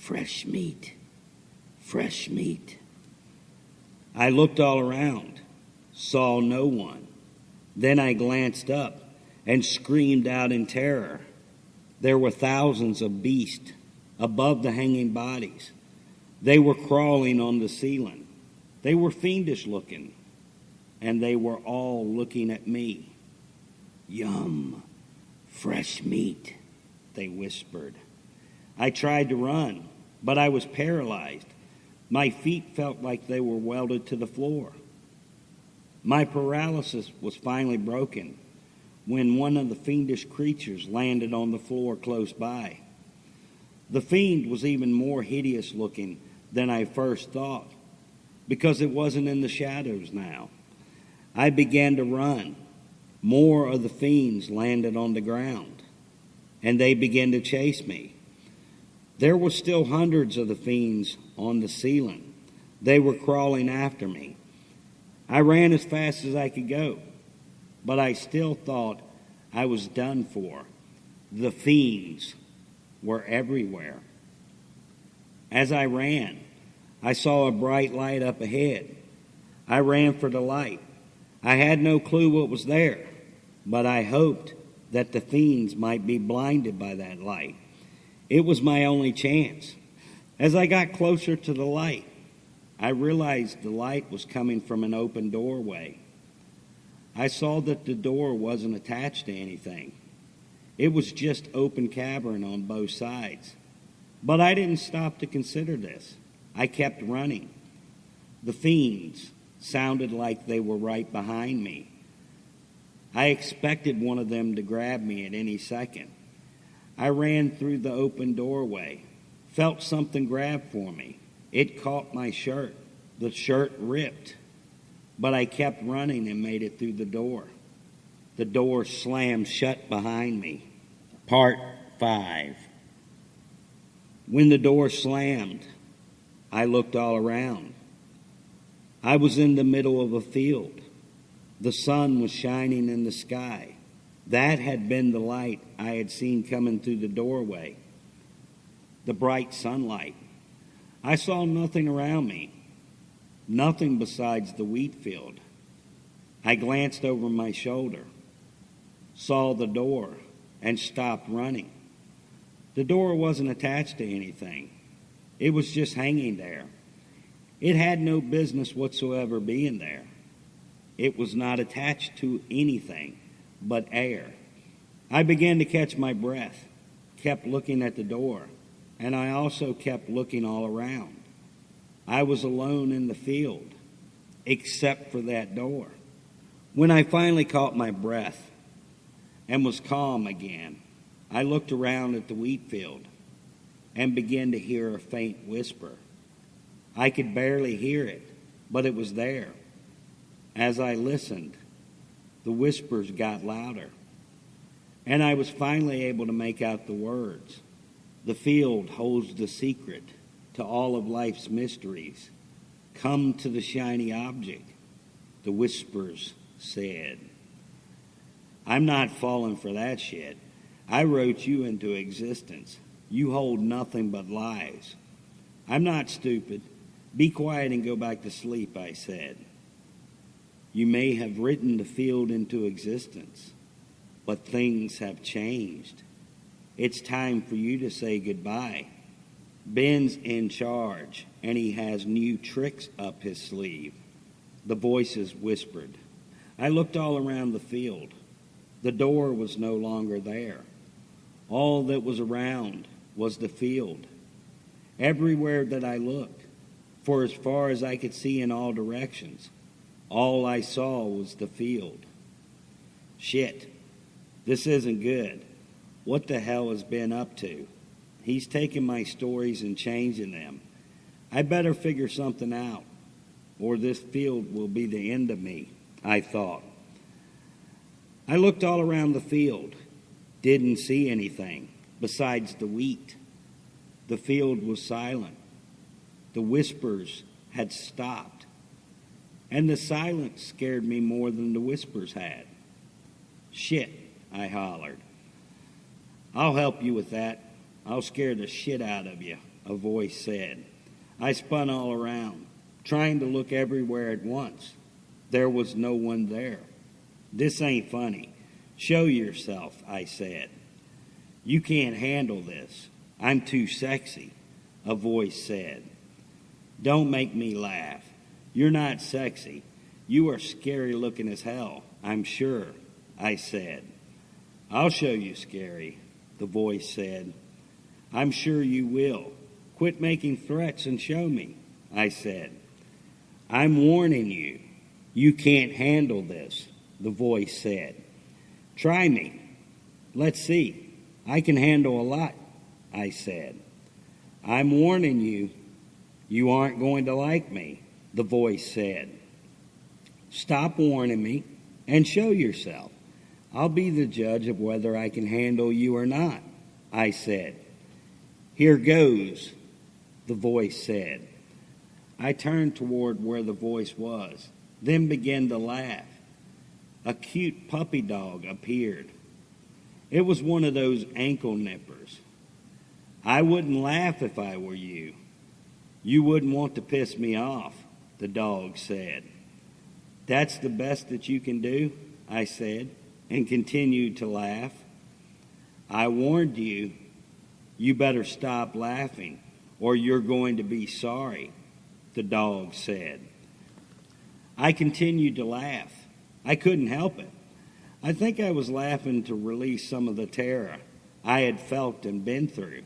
fresh meat, fresh meat. I looked all around, saw no one. Then I glanced up and screamed out in terror. There were thousands of beasts above the hanging bodies. They were crawling on the ceiling. They were fiendish looking, and they were all looking at me. Yum, fresh meat, they whispered. I tried to run, but I was paralyzed. My feet felt like they were welded to the floor. My paralysis was finally broken when one of the fiendish creatures landed on the floor close by. The fiend was even more hideous looking than I first thought, because it wasn't in the shadows now. I began to run. More of the fiends landed on the ground, and they began to chase me. There were still hundreds of the fiends on the ceiling. They were crawling after me. I ran as fast as I could go, but I still thought I was done for. The fiends were everywhere. As I ran, I saw a bright light up ahead. I ran for the light. I had no clue what was there, but I hoped that the fiends might be blinded by that light. It was my only chance. As I got closer to the light, I realized the light was coming from an open doorway. I saw that the door wasn't attached to anything. It was just open cavern on both sides. But I didn't stop to consider this. I kept running. The fiends sounded like they were right behind me. I expected one of them to grab me at any second. I ran through the open doorway, felt something grab for me. It caught my shirt. The shirt ripped, but I kept running and made it through the door. The door slammed shut behind me. Part 5. When the door slammed, I looked all around. I was in the middle of a field. The sun was shining in the sky. That had been the light I had seen coming through the doorway. The bright sunlight. I saw nothing around me. Nothing besides the wheat field. I glanced over my shoulder, saw the door, and stopped running. The door wasn't attached to anything. It was just hanging there. It had no business whatsoever being there. It was not attached to anything but air. I began to catch my breath, kept looking at the door, and I also kept looking all around. I was alone in the field, except for that door. When I finally caught my breath and was calm again, I looked around at the wheat field and began to hear a faint whisper. I could barely hear it, but it was there. As I listened, the whispers got louder, and I was finally able to make out the words. The field holds the secret to all of life's mysteries. Come to the shiny object, the whispers said. I'm not falling for that shit. I wrote you into existence. You hold nothing but lies. I'm not stupid. Be quiet and go back to sleep, I said. You may have written the field into existence, but things have changed. It's time for you to say goodbye. Ben's in charge, and he has new tricks up his sleeve, the voices whispered. I looked all around the field. The door was no longer there. All that was around was the field. Everywhere that I looked, for as far as I could see in all directions, all I saw was the field. Shit, this isn't good. What the hell has Ben up to? He's taking my stories and changing them. I better figure something out, or this field will be the end of me, I thought. I looked all around the field, didn't see anything besides the wheat. The field was silent. The whispers had stopped, and the silence scared me more than the whispers had. Shit, I hollered. I'll help you with that. I'll scare the shit out of you. a voice said. I spun all around, trying to look everywhere at once. There was no one there. This ain't funny. Show yourself, I said. You can't handle this. I'm too sexy, a voice said. Don't make me laugh. You're not sexy. You are scary looking as hell, I'm sure, I said. I'll show you scary, the voice said. I'm sure you will. Quit making threats and show me, I said. I'm warning you. You can't handle this, the voice said. Try me. Let's see. I can handle a lot, I said. I'm warning you. You aren't going to like me, the voice said. Stop warning me and show yourself. I'll be the judge of whether I can handle you or not, I said. Here goes, the voice said. I turned toward where the voice was, then began to laugh. A cute puppy dog appeared. It was one of those ankle nippers. I wouldn't laugh if I were you. You wouldn't want to piss me off, the dog said. That's the best that you can do, I said, and continued to laugh. I warned you. You better stop laughing, or you're going to be sorry, the dog said. I continued to laugh. I couldn't help it. I think I was laughing to release some of the terror I had felt and been through.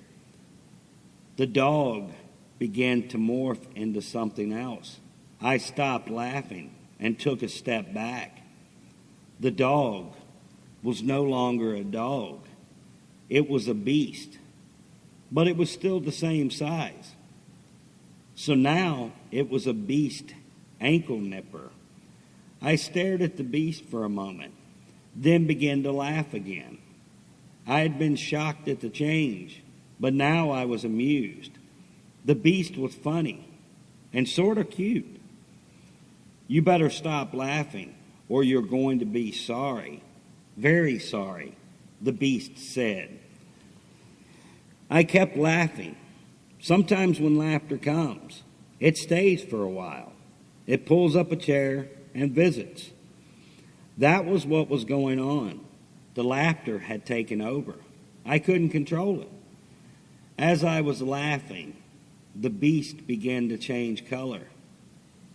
The dog began to morph into something else. I stopped laughing and took a step back. The dog was no longer a dog. It was a beast, but it was still the same size. So now it was a beast ankle nipper. I stared at the beast for a moment, then began to laugh again. I had been shocked at the change, but now I was amused. The beast was funny and sort of cute. You better stop laughing, or you're going to be sorry. Very sorry, the beast said. I kept laughing. Sometimes when laughter comes, it stays for a while. It pulls up a chair and visits. That was what was going on. The laughter had taken over. I couldn't control it. As I was laughing, the beast began to change color.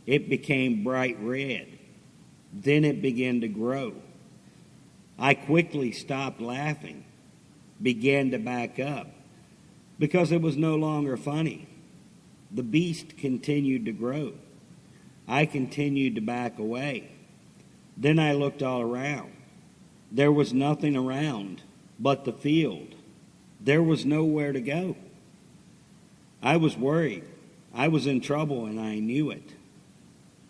It became bright red. Then it began to grow. I quickly stopped laughing, began to back up, because it was no longer funny. The beast continued to grow. I continued to back away. Then I looked all around. There was nothing around but the field. There was nowhere to go. I was worried. I was in trouble, and I knew it.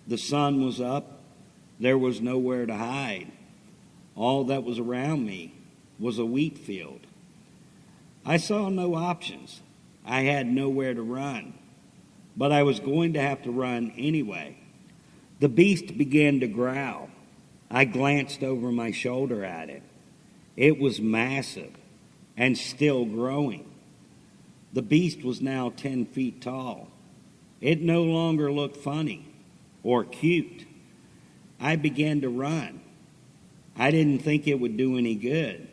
The sun was up. There was nowhere to hide. All that was around me was a wheat field. I saw no options. I had nowhere to run, but I was going to have to run anyway. The beast began to growl. I glanced over my shoulder at it. It was massive and still growing. The beast was now 10 feet tall. It no longer looked funny or cute. I began to run. I didn't think it would do any good,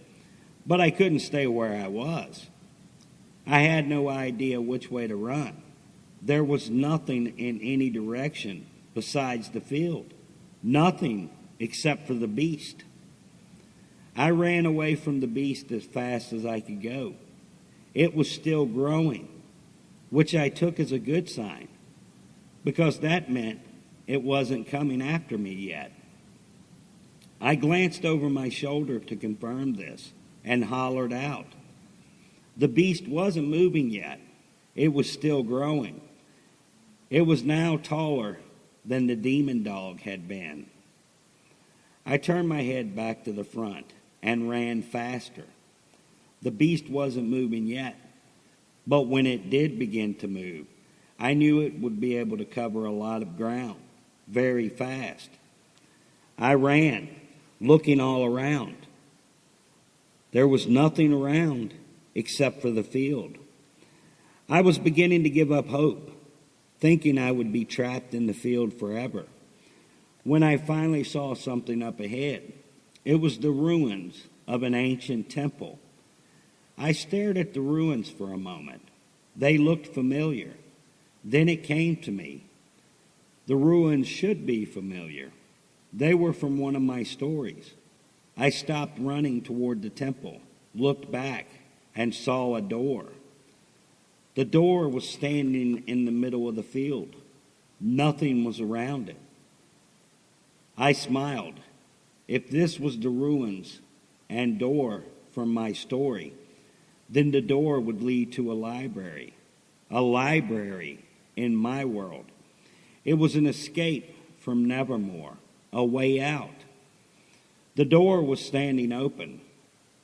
but I couldn't stay where I was. I had no idea which way to run. There was nothing in any direction besides the field. Nothing except for the beast. I ran away from the beast as fast as I could go. It was still growing, which I took as a good sign, because that meant it wasn't coming after me yet. I glanced over my shoulder to confirm this and hollered out. The beast wasn't moving yet. It was still growing. It was now taller than the demon dog had been. I turned my head back to the front and ran faster. The beast wasn't moving yet, but when it did begin to move, I knew it would be able to cover a lot of ground very fast. I ran, looking all around. There was nothing around except for the field. I was beginning to give up hope, thinking I would be trapped in the field forever, when I finally saw something up ahead. It was the ruins of an ancient temple. I stared at the ruins for a moment. They looked familiar. Then it came to me. The ruins should be familiar. They were from one of my stories. I stopped running toward the temple, looked back, and saw a door. The door was standing in the middle of the field. Nothing was around it. I smiled. If this was the ruins and door from my story, then the door would lead to a library in my world. It was an escape from Nevermore, a way out. The door was standing open.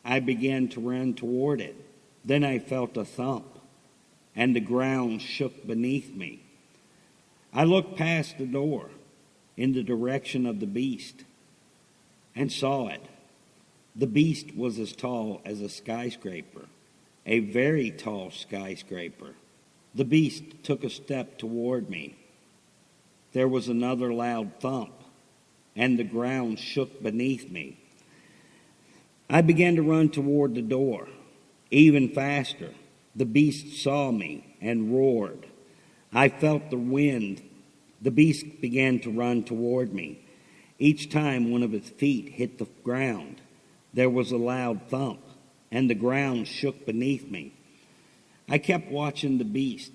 I began to run toward it. Then I felt a thump, and the ground shook beneath me. I looked past the door in the direction of the beast and saw it. The beast was as tall as a skyscraper, a very tall skyscraper. The beast took a step toward me. There was another loud thump, and the ground shook beneath me. I began to run toward the door, even faster. The beast saw me and roared. I felt the wind. The beast began to run toward me. Each time one of its feet hit the ground, there was a loud thump, and the ground shook beneath me. I kept watching the beast,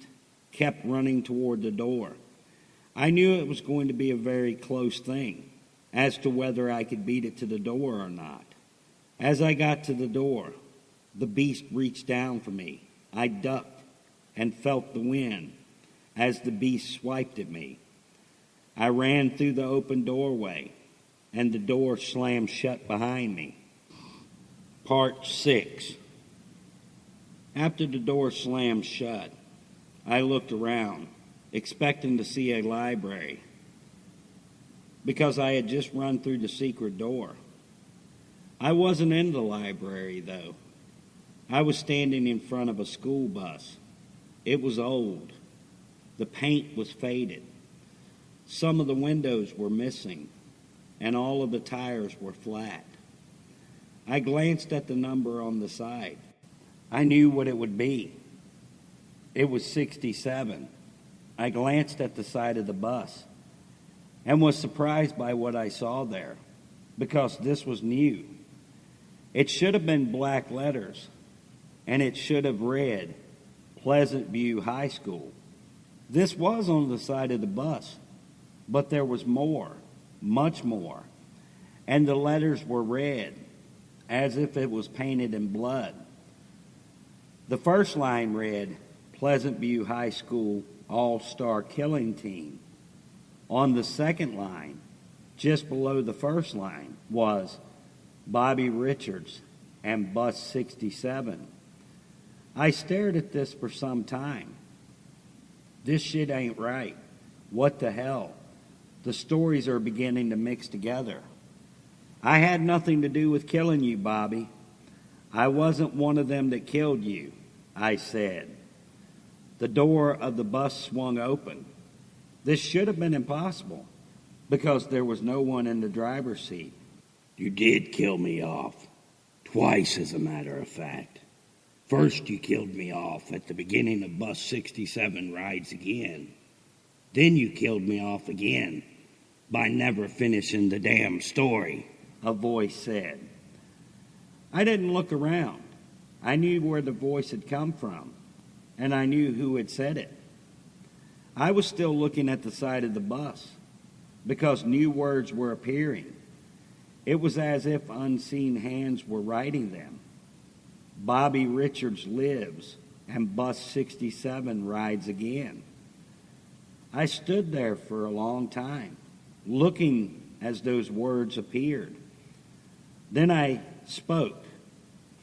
kept running toward the door. I knew it was going to be a very close thing as to whether I could beat it to the door or not. As I got to the door, the beast reached down for me. I ducked and felt the wind as the beast swiped at me. I ran through the open doorway, and the door slammed shut behind me. Part 6. After the door slammed shut, I looked around, expecting to see a library, because I had just run through the secret door. I wasn't in the library, though. I was standing in front of a school bus. It was old. The paint was faded. Some of the windows were missing, and all of the tires were flat. I glanced at the number on the side. I knew what it would be. It was 67. I glanced at the side of the bus and was surprised by what I saw there, because this was new. It should have been black letters, and it should have read Pleasant View High School. This was on the side of the bus, but there was more, much more, and the letters were red, as if it was painted in blood. The first line read, Pleasant View High School All-Star Killing Team. On the second line, just below the first line, was Bobby Richards and Bus 67. I stared at this for some time. This shit ain't right. What the hell? The stories are beginning to mix together. I had nothing to do with killing you, Bobby. I wasn't one of them that killed you, I said. The door of the bus swung open. This should have been impossible, because there was no one in the driver's seat. You did kill me off. Twice, as a matter of fact. First, you killed me off at the beginning of Bus 67 Rides Again. Then you killed me off again by never finishing the damn story, a voice said. I didn't look around. I knew where the voice had come from, and I knew who had said it. I was still looking at the side of the bus, because new words were appearing. It was as if unseen hands were writing them. Bobby Richards lives, and Bus 67 rides again. I stood there for a long time, looking as those words appeared. Then I spoke.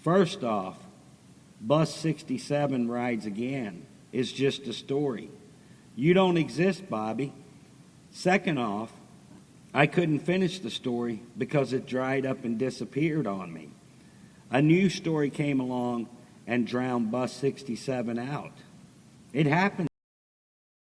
First off, Bus 67 rides again is just a story. You don't exist, Bobby. Second off, I couldn't finish the story because it dried up and disappeared on me. A new story came along and drowned Bus 67 out. It happened.